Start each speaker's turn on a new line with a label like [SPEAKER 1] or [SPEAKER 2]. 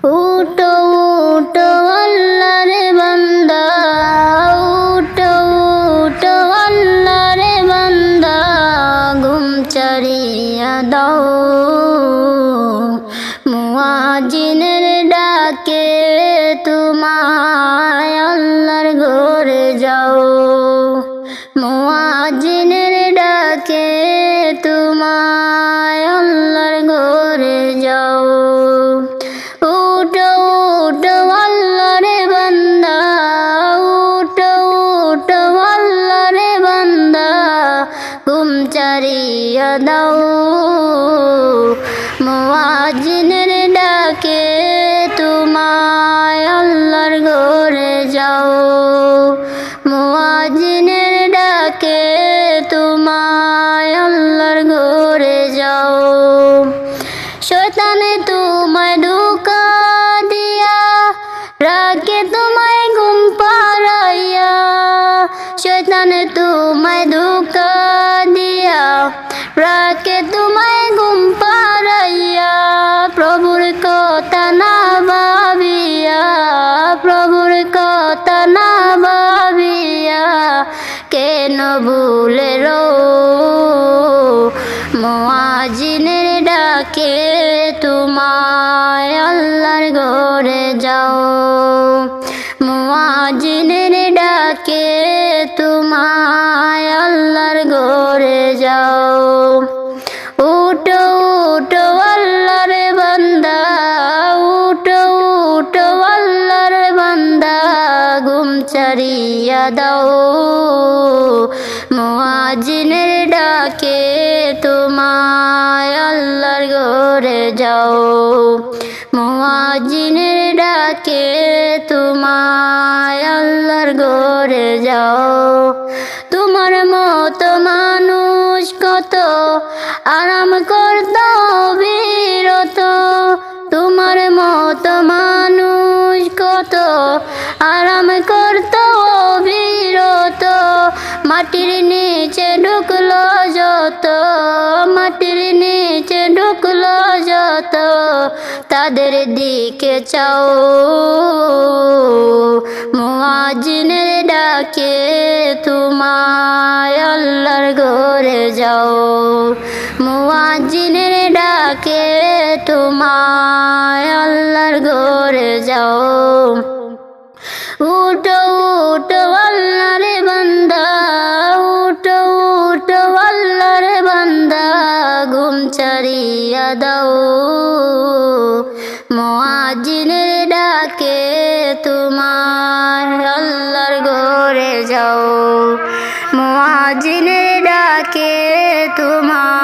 [SPEAKER 1] উঠো উঠো আল্লাহর বান্দা, উঠো উঠো আল্লাহর বান্দা, ঘুম ছাড়িয়া দাও, মুয়াজ্জিনের ডাকে তোমায় আল্লাহর ঘরে যাও, মুয়াজ্জিনের ডাকে তোমায় আল্লাহর ঘরে যাও। উঠো উঠো আল্লাহর বান্দা, উঠো উঠো আল্লাহর বান্দা, ঘুম ছাড়িয়া দাও, মুয়াজ্জিনের ডাকে তোমায় আল্লাহর ঘরে যাও, মুয়াজ্জিনের ডাকে তোমায় আল্লাহর ঘরে যাও। শয়তানে তোমায় ধোঁকা দিয়া রাখে তোমায় ঘুম পাড়াইয়া, শয়তানে তোমায় ধোঁকা দিয়া রাখে তোমায় ঘুম পাড়াইয়া, প্রভুর কথা না ভাবিয়া, প্রভুর কথা না ভাবিয়া কেন ভুলে রো, মুয়াজ্জিনের ডাকে তোমায় আল্লাহর ঘরে যাও, মুয়াজ্জিনের ডাকে তোমায় আল্লাহর ঘরে যাও। উঠো উঠো আল্লাহর বান্দা, উঠো উঠো আল্লাহর বান্দা, ঘুম ছাড়িয়া দাও, মুয়াজ্জিনের ডাকে তোমায় আল্লাহর ঘরে যাও, মুয়াজ্জিনের ডাকে তোমায় আল্লাহর ঘরে যাও। তোমার মতো মানুষ কত আরাম করত বিরত, তোমার মতো মানুষ কত আরাম করত বিরত, মাটির নিচে ঢুকলো যত, মাটির নিচে ঢুকলো যত, তাদের দিকে চাও, মুয়াজ্জিনের ডাকে তোমায় আল্লাহর ঘরে যাও, মুয়াজ্জিনের ডাকে তোমায় আল্লাহর ঘরে যাও। উঠো উঠো আল্লাহর বান্দা, উঠো উঠো আল্লাহর বান্দা, ঘুম ছাড়িয়া দাও, মুয়াজ্জিনের ডাকে তোমায় আল্লাহর ঘরে যাও, মুয়াজ্জিনের ডাকে তোমায়